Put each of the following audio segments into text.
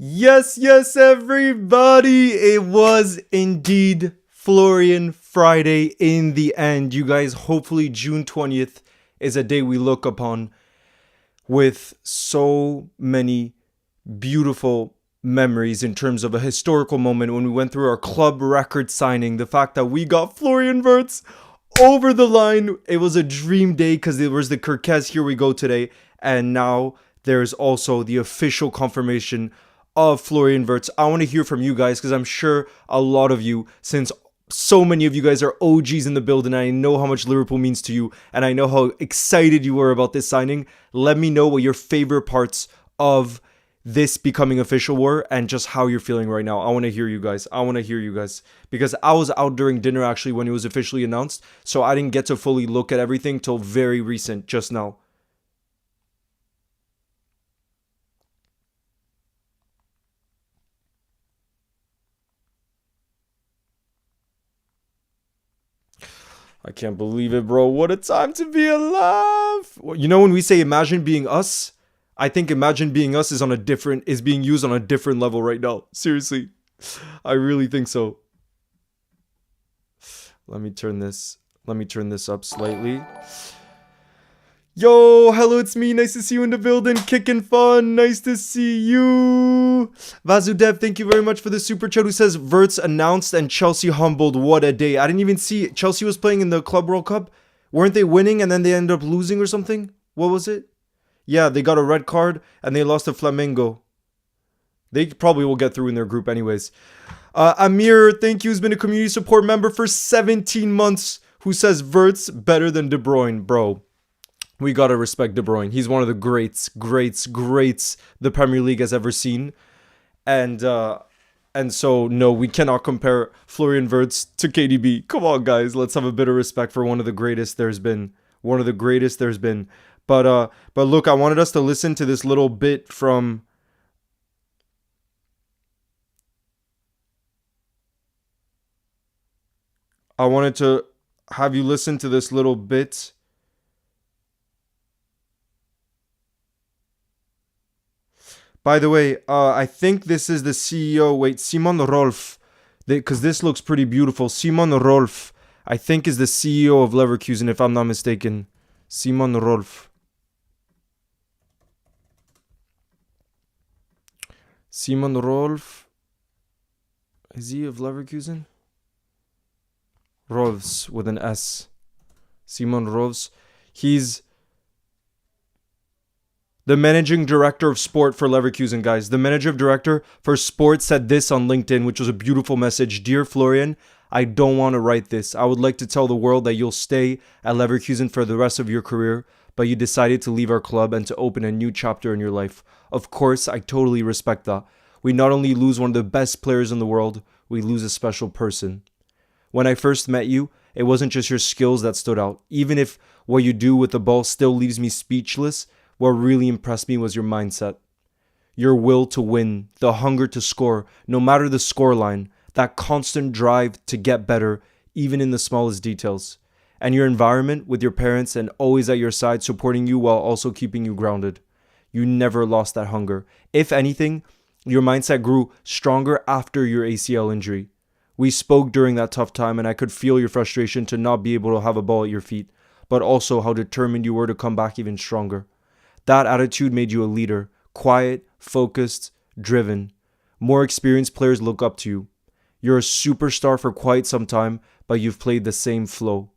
Yes, yes, everybody. It was indeed Florian Friday in the end. You guys, hopefully June 20th is a day we look upon with so many beautiful memories in terms of a historical moment when we went through our club record signing. The fact that we got Florian Wirtz over the line. It was a dream day because there was the Kirkez Here We Go today. And now there's also the official confirmation of Florian Wirtz. I want to hear from you guys because I'm sure a lot of you, since so many of you guys are OGs in the building, and I know how much Liverpool means to you, and I know how excited you were about this signing. Let me know what your favorite parts of this becoming official were and just how you're feeling right now. I want to hear you guys. Because I was out during dinner actually when it was officially announced, so I didn't get to fully look at everything till very recent, just now. I can't believe it, bro. What a time to be alive. You know, when we say imagine being us, I think imagine being us is being used on a different level right now. Seriously. I really think so. Let me turn this up slightly. Yo, hello, it's me. Nice to see you in the building. Kicking fun. Nice to see you. Vasudev, thank you very much for the super chat, who says Wirtz announced and Chelsea humbled. What a day. I didn't even see it. Chelsea was playing in the Club World Cup. Weren't they winning and then they ended up losing or something? What was it? Yeah, they got a red card and they lost to Flamengo. They probably will get through in their group anyways. Amir, thank you, who's been a community support member for 17 months, who says Wirtz better than De Bruyne. Bro, we gotta respect De Bruyne. He's one of the greats the Premier League has ever seen. And so, no, we cannot compare Florian Wirtz to KDB. Come on, guys. Let's have a bit of respect for one of the greatest there's been. But look, I wanted us to listen to this little bit from... I wanted to have you listen to this little bit. By the way, I think this is the CEO. Wait, Simon Rolf. Because this looks pretty beautiful. Simon Rolf, I think, is the CEO of Leverkusen, if I'm not mistaken. Simon Rolf. Simon Rolf. Is he of Leverkusen? Rolfs with an S. Simon Rolfs. He's the managing director of sport for Leverkusen, guys. The manager of director for sport said this on LinkedIn, which was a beautiful message. Dear Florian, I don't want to write this. I would like to tell the world that you'll stay at Leverkusen for the rest of your career, but you decided to leave our club and to open a new chapter in your life. Of course, I totally respect that. We not only lose one of the best players in the world, we lose a special person. When I first met you, it wasn't just your skills that stood out. Even if what you do with the ball still leaves me speechless, what really impressed me was your mindset. Your will to win, the hunger to score, no matter the scoreline, that constant drive to get better, even in the smallest details. And your environment with your parents and always at your side, supporting you while also keeping you grounded. You never lost that hunger. If anything, your mindset grew stronger after your ACL injury. We spoke during that tough time, and I could feel your frustration to not be able to have a ball at your feet, but also how determined you were to come back even stronger. That attitude made you a leader, quiet, focused, driven. More experienced players look up to you. You're a superstar for quite some time, but you've played the same flow.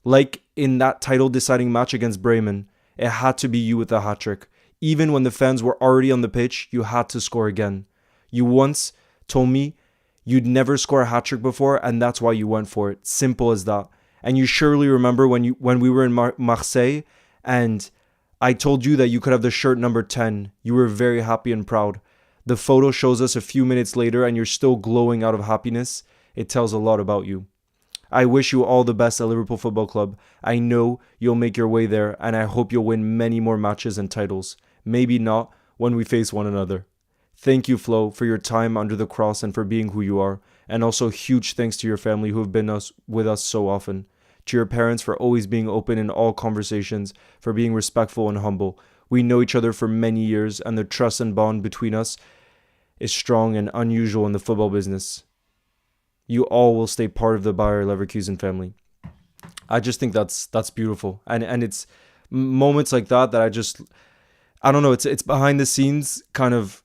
Like in that title-deciding match against Bremen, it had to be you with a hat-trick. Even when the fans were already on the pitch, you had to score again. You once told me you'd never score a hat-trick before, and that's why you went for it. Simple as that. And you surely remember when we were in Marseille, and I told you that you could have the shirt number 10. You were very happy and proud. The photo shows us a few minutes later, and you're still glowing out of happiness. It tells a lot about you. I wish you all the best at Liverpool Football Club. I know you'll make your way there, and I hope you'll win many more matches and titles. Maybe not when we face one another. Thank you, Flo, for your time under the cross and for being who you are. And also huge thanks to your family who have been with us so often. To your parents for always being open in all conversations, for being respectful and humble. We know each other for many years, and the trust and bond between us is strong and unusual in the football business. You all will stay part of the Bayer Leverkusen family. I just think that's beautiful, and it's moments like that I don't know. It's behind the scenes kind of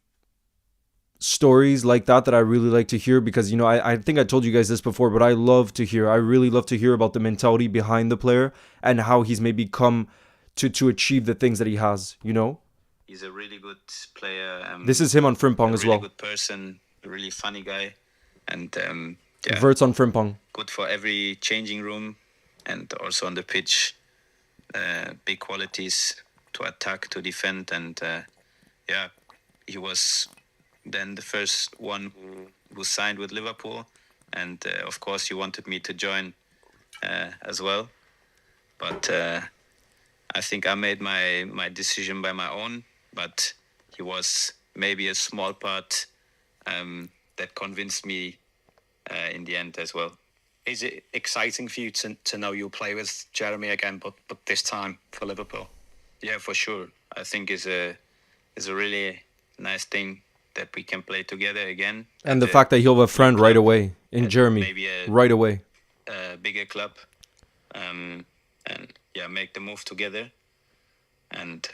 stories like that I really like to hear, because I think I told you guys this before, but I really love to hear about the mentality behind the player and how he's maybe come to achieve the things that he has. He's a really good player. This is him on Frimpong as well. Really good person, a really funny guy, and Wirtz on Frimpong. Good for every changing room, and also on the pitch. Big qualities to attack, to defend, and he was then the first one who signed with Liverpool, and of course he wanted me to join as well, but I think I made my decision by my own, but he was maybe a small part that convinced me in the end as well. Is it exciting for you to know you'll play with Jeremy again, but this time for Liverpool? Yeah, for sure. I think it's a really nice thing that we can play together again. And the fact that he'll have a friend right away in Jeremy, maybe right away. A bigger club, and make the move together. And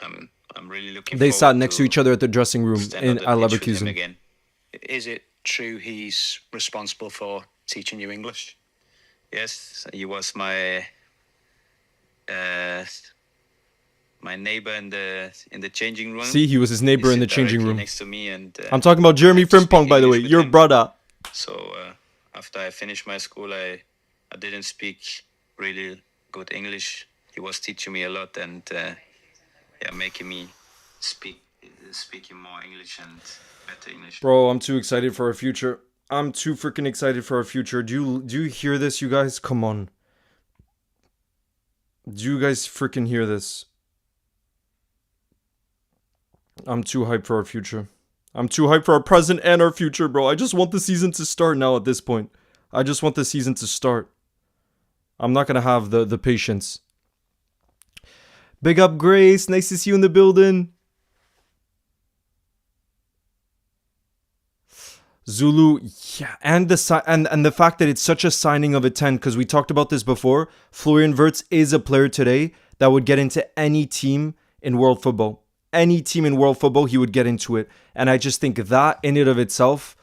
I'm really looking. They sat next to each other at the dressing room at Leverkusen. Again. Is it true he's responsible for teaching you English? Yes, he was my neighbor in the changing room. See, he was his neighbor in the changing room next to me, and I'm talking about Jeremy Frimpong, by the way, your brother. So after I finished my school, I didn't speak really good English. He was teaching me a lot, and making me speaking more English and better English. Bro, I'm too excited for our future. I'm too freaking excited for our future. Do you hear this, you guys? Come on. Do you guys freaking hear this? I'm too hyped for our future. I'm too hyped for our present and our future, bro. I just want the season to start now at this point. I just want the season to start. I'm not going to have the patience. Big up, Grace. Nice to see you in the building. Zulu, yeah, and the fact that it's such a signing of a 10, because we talked about this before. Florian Wirtz is a player today that would get into any team in world football. Any team in world football, he would get into it. And I just think that in and of itself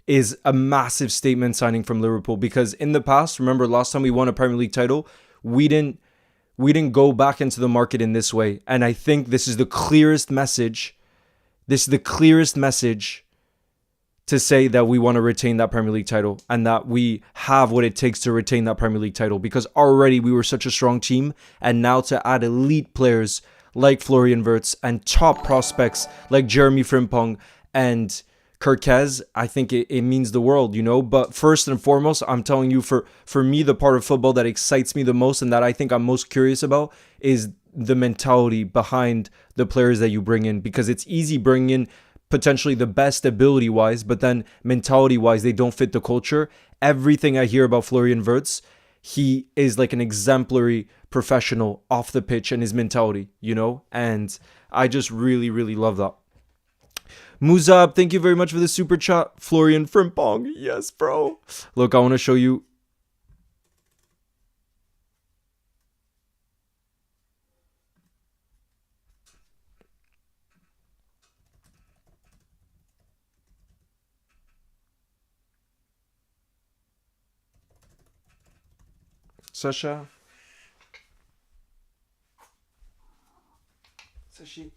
is a massive statement signing from Liverpool, because in the past, remember last time we won a Premier League title, we didn't go back into the market in this way. And I think this is the clearest message. This is the clearest message to say that we want to retain that Premier League title and that we have what it takes to retain that Premier League title, because already we were such a strong team, and now to add elite players like Florian Wirtz and top prospects like Jeremy Frimpong and Kirkez, I think it means the world, But first and foremost, I'm telling you, for me, the part of football that excites me the most and that I think I'm most curious about is the mentality behind the players that you bring in, because it's easy bringing in potentially the best ability-wise, but then mentality-wise, they don't fit the culture. Everything I hear about Florian Wirtz, he is like an exemplary professional off the pitch and his mentality, And I just really, really love that. Muzab, thank you very much for the super chat. Florian Frimpong, yes, bro. Look, I want to show you. Sasha. Sashi.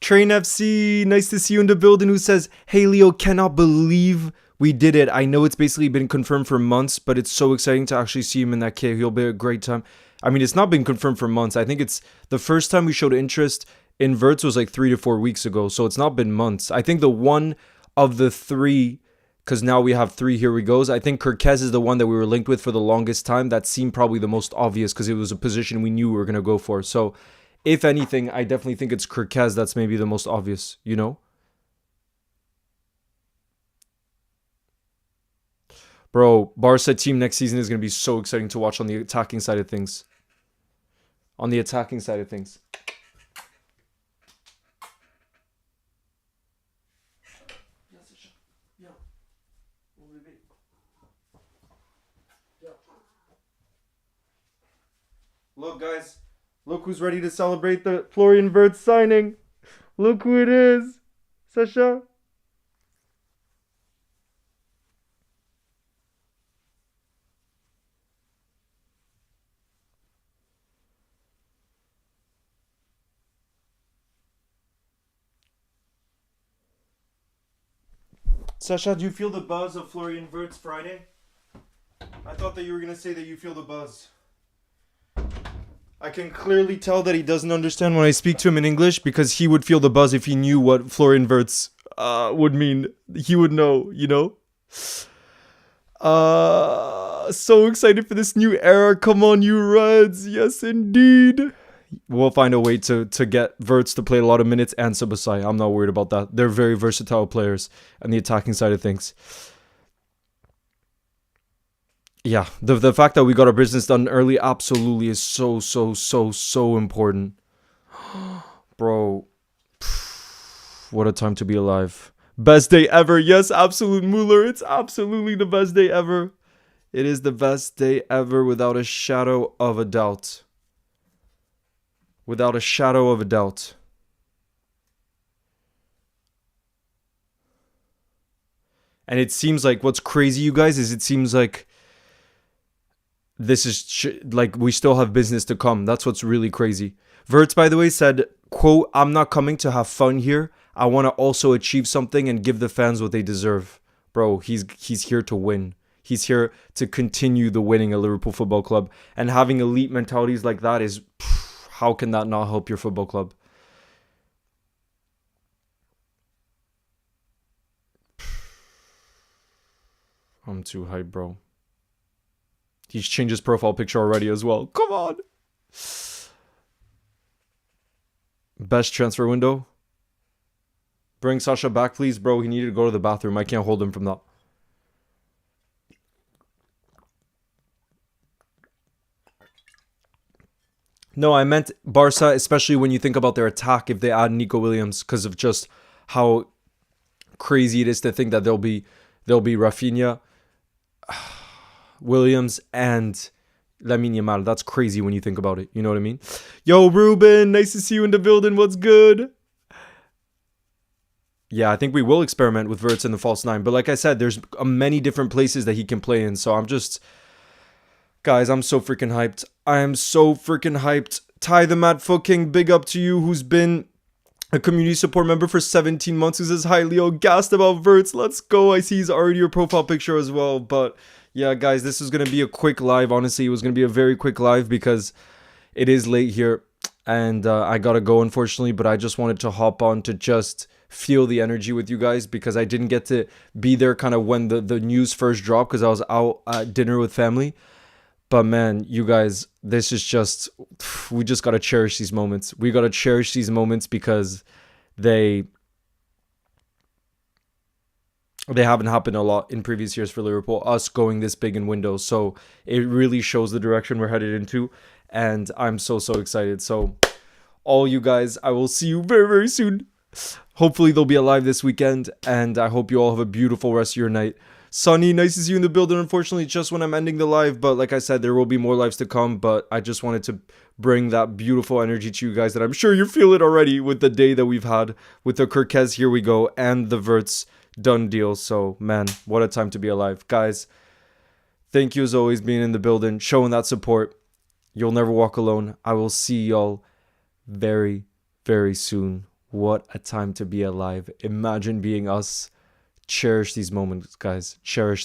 Train FC, nice to see you in the building, who says, hey Leo, cannot believe we did it. I know it's basically been confirmed for months, but it's so exciting to actually see him in that kit. He'll be a great time. I mean, it's not been confirmed for months. I think it's the first time we showed interest in Wirtz was like 3 to 4 weeks ago, so it's not been months. I think the one of the three because now we have 3 here we goes. I think Kirkez is the one that we were linked with for the longest time. That seemed probably the most obvious because it was a position we knew we were going to go for. So if anything, I definitely think it's Kirkez that's maybe the most obvious, you know? Bro, Barca team next season is going to be so exciting to watch on the attacking side of things. On the attacking side of things. Look, guys. Look who's ready to celebrate the Florian Wirtz signing. Look who it is. Sasha. Sasha, do you feel the buzz of Florian Wirtz Friday? I thought that you were going to say that you feel the buzz. I can clearly tell that he doesn't understand when I speak to him in English because he would feel the buzz if he knew what Florian Wirtz would mean. He would know, you know? So excited for this new era. Come on, you Reds. Yes, indeed. We'll find a way to get Wirtz to play a lot of minutes and Sabasai. I'm not worried about that. They're very versatile players on the attacking side of things. Yeah, the fact that we got our business done early absolutely is so important. Bro, what a time to be alive. Best day ever. Yes, absolute Mueller. It's absolutely the best day ever. It is the best day ever without a shadow of a doubt. Without a shadow of a doubt. And it seems like what's crazy, you guys, is it seems like this is like we still have business to come. That's what's really crazy. Wirtz, by the way, said, quote, "I'm not coming to have fun here. I want to also achieve something and give the fans what they deserve." Bro, he's here to win. He's here to continue the winning at Liverpool Football Club. And having elite mentalities like that is, how can that not help your football club? I'm too hyped, bro. He's changed his profile picture already as well. Come on. Best transfer window. Bring Sasha back, please, bro. He needed to go to the bathroom. I can't hold him from that. No, I meant Barca, especially when you think about their attack, if they add Nico Williams, because of just how crazy it is to think that they'll be Rafinha, Williams, and Lamine Yamal. That's crazy when you think about it. You know what I mean? Yo, Ruben, nice to see you in the building. What's good? Yeah, I think we will experiment with Wirtz in the false 9. But like I said, there's many different places that he can play in. So I'm just... Guys, I'm so freaking hyped. I am so freaking hyped. Ty the Mad Foot King, big up to you, who's been a community support member for 17 months. Who says, "Hi, Leo, gassed about Wirtz. Let's go." I see he's already your profile picture as well. But yeah, guys, this is going to be a quick live. Honestly, it was going to be a very quick live because it is late here. And I got to go, unfortunately. But I just wanted to hop on to just feel the energy with you guys because I didn't get to be there kind of when the news first dropped because I was out at dinner with family. But man, you guys, this is just, we just got to cherish these moments. We got to cherish these moments because they haven't happened a lot in previous years for Liverpool, us going this big in windows. So it really shows the direction we're headed into. And I'm so excited. So all you guys, I will see you very, very soon. Hopefully they'll be alive this weekend. And I hope you all have a beautiful rest of your night. Sonny, nice to see you in the building. Unfortunately, just when I'm ending the live, but like I said, there will be more lives to come, but I just wanted to bring that beautiful energy to you guys that I'm sure you feel it already with the day that we've had with the Kirkez, here we go, and the Wirtz done deal. So, man, what a time to be alive. Guys, thank you as always being in the building, showing that support. You'll never walk alone. I will see y'all very, very soon. What a time to be alive. Imagine being us. Cherish these moments, guys. Cherish